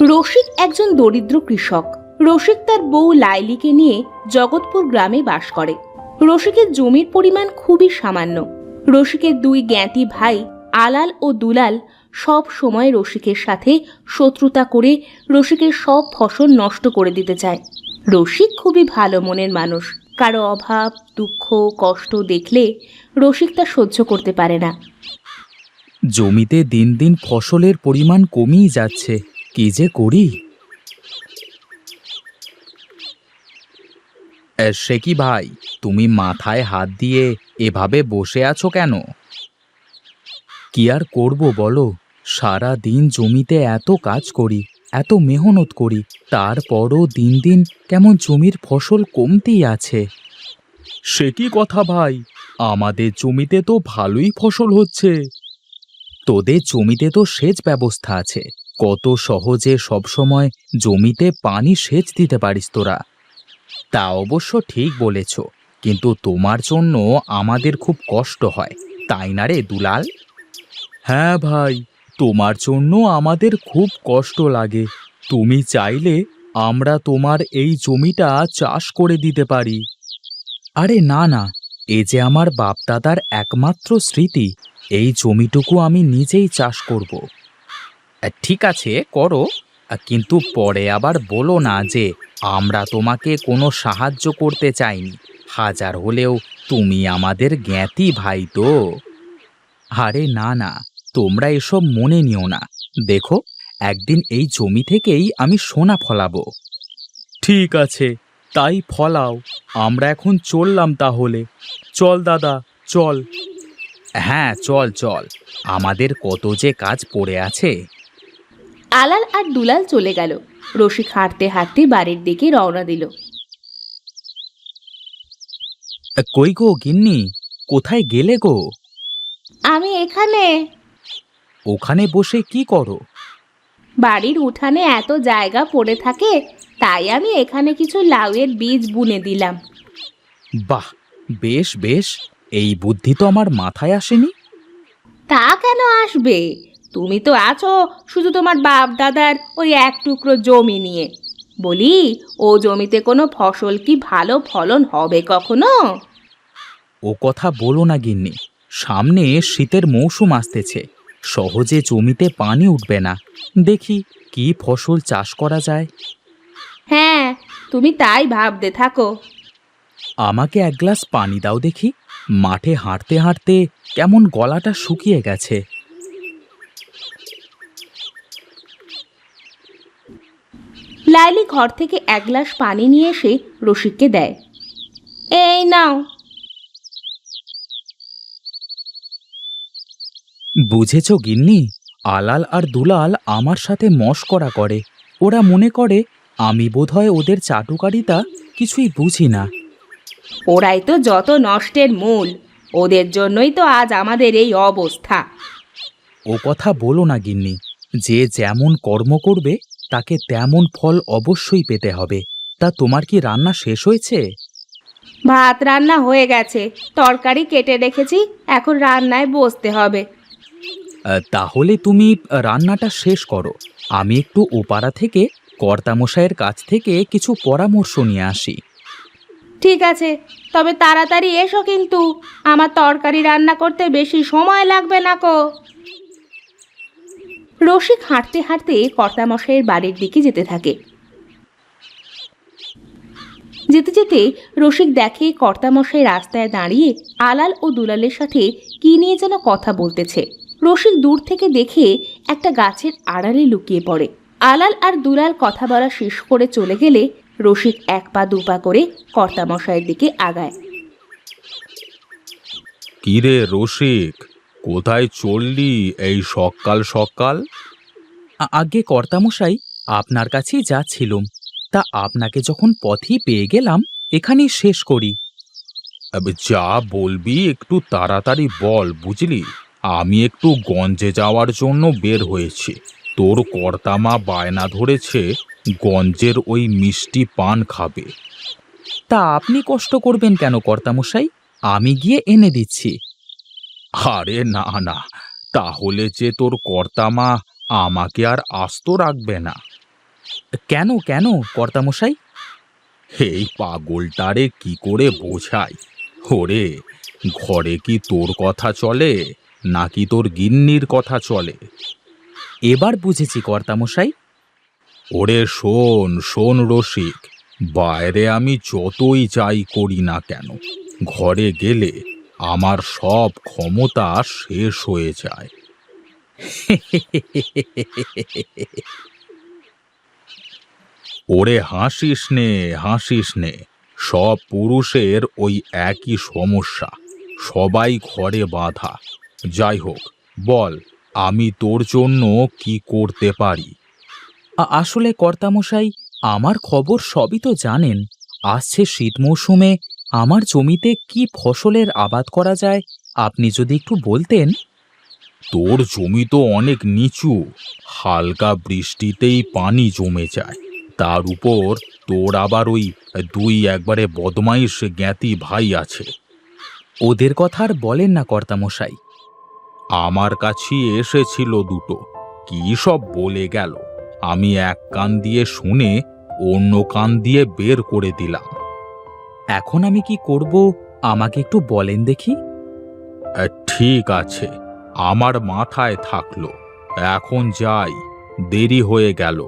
রসিক একজন দরিদ্র কৃষক। রসিক তার বউ লাইলিকে নিয়ে জগৎপুর গ্রামে বাস করে। রসিকের জমির পরিমাণ খুবই সামান্য। রসিকের দুই জ্ঞাতি ভাই আলাল ও দুলাল সব সময় রসিকের সাথে শত্রুতা করে রসিকের সব ফসল নষ্ট করে দিতে চায়। রসিক খুবই ভালো মনের মানুষ। কারো অভাব, দুঃখ, কষ্ট দেখলে রসিক তা সহ্য করতে পারে না। জমিতে দিন দিন ফসলের পরিমাণ কমিয়ে যাচ্ছে, কি যে করি। সে কি ভাই, তুমি মাথায় হাত দিয়ে এভাবে বসে আছো কেন? কি আর করব বলো, সারা দিন জমিতে এত কাজ করি, এত মেহনত করি, তারপরও দিন দিন কেমন জমির ফসল কমতেই আছে। সে কি কথা ভাই, আমাদের জমিতে তো ভালোই ফসল হচ্ছে। তোদের জমিতে তো সেচ ব্যবস্থা আছে, কত সহজে সবসময় জমিতে পানি সেচ দিতে পারিস তোরা। তা অবশ্য ঠিক বলেছ, কিন্তু তোমার জন্য আমাদের খুব কষ্ট হয়, তাই না রে দুলাল? হ্যাঁ ভাই, তোমার জন্য আমাদের খুব কষ্ট লাগে। তুমি চাইলে আমরা তোমার এই জমিটা চাষ করে দিতে পারি। আরে না না, এ যে আমার বাপদাদার একমাত্র স্মৃতি, এই জমিটুকু আমি নিজেই চাষ করব। ঠিক আছে করো, কিন্তু পরে আবার বলো না যে আমরা তোমাকে কোনো সাহায্য করতে চাইনি। হাজার হলেও তুমি আমাদের জ্ঞাতি ভাই তো। আরে না না, তোমরা এসব মনে নিও না। দেখো, একদিন এই জমি থেকেই আমি সোনা ফলাবো। ঠিক আছে, তাই ফলাও। আমরা এখন চললাম তাহলে। চল দাদা, চল। হ্যাঁ চল চল, আমাদের কত যে কাজ পড়ে আছে। আলাল আর দুলাল চলে গেল। রসিক হাঁটতে হাঁটতে বাড়ির দিকে রওনা দিল। কই গো গিন্নি, কোথায় গেলে গো? আমি এখানে। ওখানে বসে কি করো? বাড়ির উঠানে এত জায়গা পড়ে থাকে, তাই আমি এখানে কিছু লাউয়ের বীজ বুনে দিলাম। বাহ, বেশ বেশ, এই বুদ্ধি তো আমার মাথায় আসেনি। তা কেন আসবে? তুমি তো আছো শুধু তোমার বাপ দাদার ওই এক টুকরো জমি নিয়ে। বলি, ও জমিতে কোনো ফসল কি ভালো ফলন হবে কখনো? ও কথা বলো না গিন্নি, সামনে শীতের মৌসুম আসতেছে, সহজে জমিতে পানি উঠবে না। দেখি কি ফসল চাষ করা যায়। হ্যাঁ, তুমি তাই ভাবতে থাকো। আমাকে এক গ্লাস পানি দাও দেখি, মাঠে হাঁটতে হাঁটতে কেমন গলাটা শুকিয়ে গেছে। লাইলি ঘর থেকে এক গ্লাস পানি নিয়ে এসে রসিককে দেয়। এই নাও। বুঝেছ গিন্নি, আলাল আর দুলাল আমার সাথে মশকরা করে। ওরা মনে করে আমি বোধহয় ওদের চাটুকারিতা কিছুই বুঝি না। ওরাই তো যত নষ্টের মূল। ওদের জন্যই তো আজ আমাদের এই অবস্থা। ও কথা বলো না গিন্নি, যে যেমন কর্ম করবে তাকে তেমন ফল অবশ্যই পেতে হবে। তা তোমার কি রান্না শেষ হয়েছে? ভাত রান্না হয়ে গেছে, তরকারি কেটে রেখেছি, এখন রান্নায় বসতে হবে। তাহলে তুমি রান্নাটা শেষ করো, আমি একটু ওপাড়া থেকে কর্তামশাইয়ের কাছ থেকে কিছু পরামর্শ নিয়ে আসি। ঠিক আছে, তবে তাড়াতাড়ি এসো কিন্তু, আমার তরকারি রান্না করতে বেশি সময় লাগবে না কো। রসিক হাঁটতে হাঁটতে কর্তামশাইয়ের বাড়ির দিকে যেতে থাকে। যেতে যেতে রসিক দেখে কর্তামশাই রাস্তায় দাঁড়িয়ে আলাল ও দুলালের সাথে কি নিয়ে যেন কথা বলতেছে। রসিক দূর থেকে দেখে একটা গাছের আড়ালে লুকিয়ে পড়ে। আলাল আর দুলাল কথা বলা শেষ করে চলে গেলে রসিক এক পা দুপা করে কর্তামশাইয়ের দিকে আগায়। কিরে রসিক, কোথায় চললি এই সকাল সকাল? আগে কর্তামশাই, আপনার কাছেই যাচ্ছিলুম, তা আপনাকে যখন পথই পেয়ে গেলাম, এখানেই শেষ করি। যা বলবি একটু তাড়াতাড়ি বল বুঝলি, আমি একটু গঞ্জে যাওয়ার জন্য বের হয়েছি। তোর কর্তামা বায়না ধরেছে গঞ্জের ওই মিষ্টি পান খাবে। তা আপনি কষ্ট করবেন কেন কর্তামশাই? আমি গিয়ে এনে দিচ্ছি। আরে না না, তাহলে যে তোর কর্তামা আমাকে আর আস্ত রাখবে না। কেন কেন কর্তামশাই? এই পাগলটারে কি করে বোঝাই? ওরে, ঘরে কি তোর কথা চলে নাকি তোর গিন্নির কথা চলে? এবার বুঝেছি কর্তামশাই। ওরে শোন শোন রসিক, বাইরে আমি যতই যাই করি না কেন, ঘরে গেলে আমার সব ক্ষমতা শেষ হয়ে যায়। ওরে হাসিস নে, হাসিস নে। সব পুরুষের ওই একই সমস্যা, সবাই ঘরে বাঁধা। যাই হোক, বল আমি তোর জন্য কি করতে পারি? আসলে কর্তামশাই, আমার খবর সবই তো জানেন। আসছে শীত মৌসুমে আমার জমিতে কি ফসলের আবাদ করা যায়, আপনি যদি একটু বলতেন। তোর জমি তো অনেক নিচু, হালকা বৃষ্টিতেই পানি জমে যায়। তার উপর তোর আবার ওই দুই একবারে বদমাইশ জ্ঞাতি ভাই আছে। ওদের কথা আর বলেন না কর্তামশাই। আমার কাছে এসেছিল দুটো, কি সব বলে গেল। আমি এক কান দিয়ে শুনে অন্য কান দিয়ে বের করে দিলাম। এখন আমি কি করব, আমাকে একটু বলেন দেখি। ঠিক আছে, আমার মাথায় থাকলো। এখন যাই, দেরি হয়ে গেল,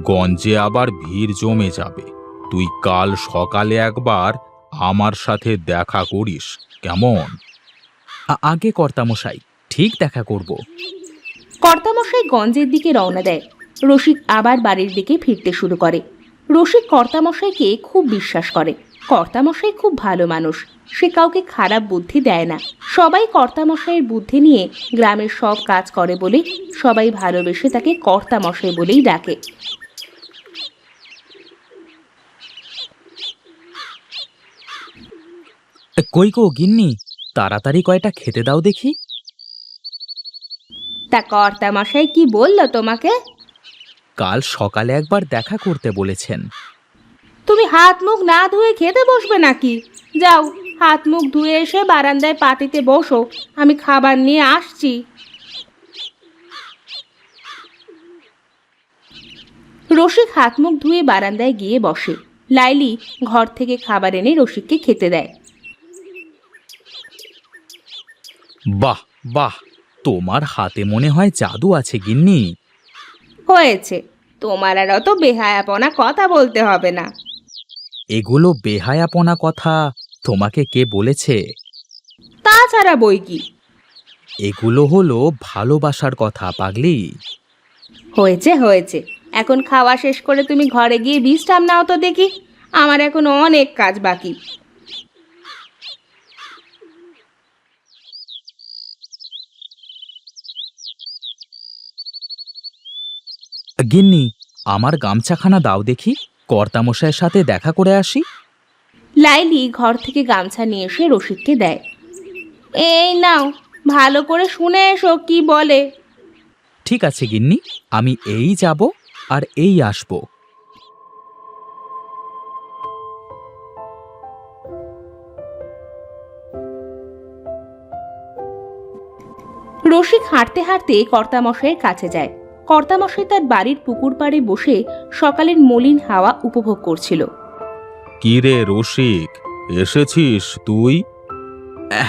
গঞ্জে আবার ভিড় জমে যাবে। তুই কাল সকালে একবার আমার সাথে দেখা করিস, কেমন? আগে কর্তামশাই, ঠিক দেখা করব। কর্তামশাই গঞ্জের দিকে রওনা দেয়। রসিক আবার বাড়ির দিকে ফিরতে শুরু করে। রসিক কর্তামশাইকে খুব বিশ্বাস করে। কর্তামশাই খুব ভালো মানুষ, সে কাউকে খারাপ বুদ্ধি দেয় না। সবাই কর্তামশাইয়ের বুদ্ধি নিয়ে গ্রামের সব কাজ করে বলে সবাই ভালোবেসে তাকে কর্তামশাই বলেই ডাকে। কই গো গিন্নি, তাড়াতাড়ি কয়টা খেতে দাও দেখি। তা কর্তামশাই কি বলল তোমাকে? কাল সকালে একবার দেখা করতে বলেছেন। তুমি হাত মুখ না ধুয়ে খেতে বসবে নাকি? যাও, হাত মুখ ধুয়ে এসে বারান্দায় পাটিতে বসো, আমি খাবার নিয়ে আসছি। রসিক হাত মুখ ধুয়ে বারান্দায় গিয়ে বসে। লাইলি ঘর থেকে খাবার এনে রসিককে খেতে দেয়। বাহ বাহ, তোমার হাতে মনে হয় জাদু আছে গিন্নি। হয়েছে, তোমার আর অত বেহায়াপনা কথা বলতে হবে না। এগুলো বেহায়াপনা কথা তোমাকে কে বলেছে? তাছাড়া বই কি। এগুলো হলো ভালোবাসার কথা পাগলি। হয়েছে হয়েছে, এখন খাওয়া শেষ করে তুমি ঘরে গিয়ে বিশ্রাম নাও তো দেখি, আমার এখন অনেক কাজ বাকি। গিন্নি, আমার গামছাখানা দাও দেখি, কর্তামশাইয়ের সাথে দেখা করে আসি। লাইলি ঘর থেকে গামছা নিয়ে এসে রসিককে দেয়। এই নাও, ভালো করে শুনে এসো কি বলে। ঠিক আছে গিন্নি, আমি এই যাব আর এই আসব। রসিক হাঁটতে হাঁটতে কর্তামশাইয়ের কাছে যায়। কর্তামশাই তার বাড়ির পুকুর পাড়ে বসে সকালের মলিন হাওয়া উপভোগ করছিল। কি রে রসিক, এসেছিস তুই?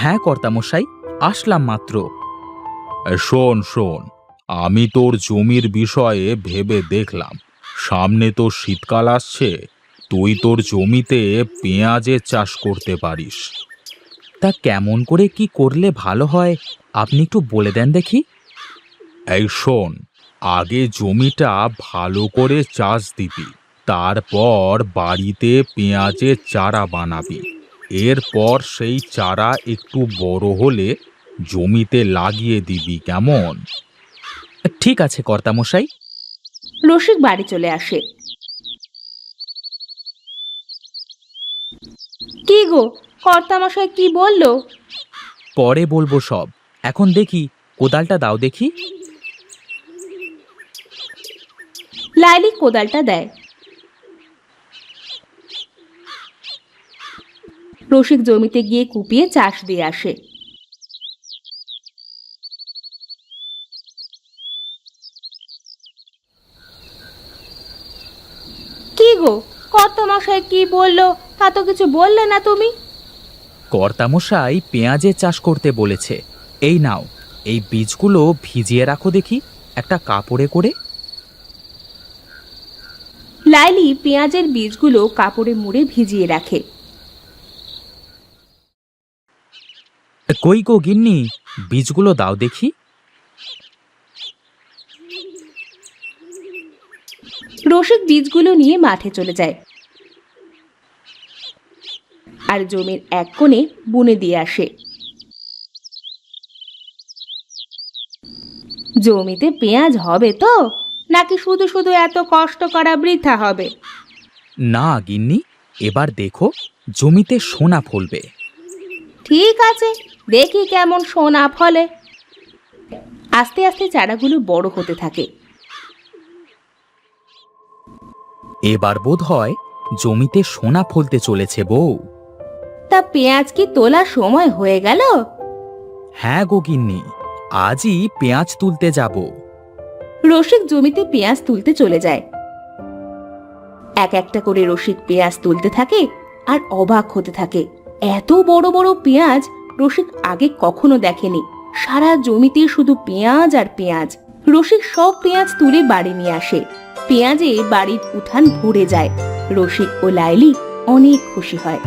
হ্যাঁ কর্তামশাই, আসলাম মাত্র। শোন শোন, আমি তোর জমির বিষয়ে ভেবে দেখলাম, সামনে তো শীতকাল আসছে, তুই তোর জমিতে পেঁয়াজের চাষ করতে পারিস। তা কেমন করে কি করলে ভালো হয়, আপনি একটু বলে দেন দেখি। এই শোন, আগে জমিটা ভালো করে চাষ দিবি, তারপর বাড়িতে পেঁয়াজের চারা বানাবি। এরপর সেই চারা একটু বড় হলে জমিতে লাগিয়ে দিবি, কেমন? ঠিক আছে কর্তামশাই। রসিক বাড়ি চলে আসে। কি গো, কর্তামশাই কি বলল? পরে বলবো সব, এখন দেখি কোদালটা দাও দেখি। লাইলি কোদালটা দেয়। রসিক জমিতে গিয়ে কুপিয়ে চাষ দিয়ে আসে। কি গো, কর্তামশাই কি বললো তা তো কিছু বললে না তুমি? কর্তামশাই পেঁয়াজের চাষ করতে বলেছে। এই নাও, এই বীজগুলো ভিজিয়ে রাখো দেখি একটা কাপড়ে করে। লাইলি পেঁয়াজের বীজগুলো কাপড়ে মুড়ে ভিজিয়ে রাখে। কই গো গিন্নি, বীজগুলো দাও দেখি। রসিক বীজগুলো নিয়ে মাঠে চলে যায় আর জমির এক কোণে বুনে দিয়ে আসে। জমিতে পেঁয়াজ হবে তো, নাকি শুধু শুধু এত কষ্ট করা বৃথা হবে? না গিন্নি, এবার দেখো জমিতে সোনা ফলবে। ঠিক আছে, দেখি কেমন সোনা ফলে। আস্তে আস্তে চারাগুলো বড় হতে থাকে। এবার বোধ হয় জমিতে সোনা ফলতে চলেছে বউ। তা পেঁয়াজ কি তোলার সময় হয়ে গেল? হ্যাঁ গো গিন্নি, আজই পেঁয়াজ তুলতে যাব। রসিক জমিতে পেঁয়াজ তুলতে চলে যায়। এক একটা করে রসিক পেঁয়াজ তুলতে থাকে আর অবাক হতে থাকে। এত বড় বড় পেঁয়াজ রসিক আগে কখনো দেখেনি। সারা জমিতে শুধু পেঁয়াজ আর পেঁয়াজ। রসিক সব পেঁয়াজ তুলে বাড়ি নিয়ে আসে। পেঁয়াজে বাড়ির উঠান ভরে যায়। রসিক ও লাইলি অনেক খুশি হয়।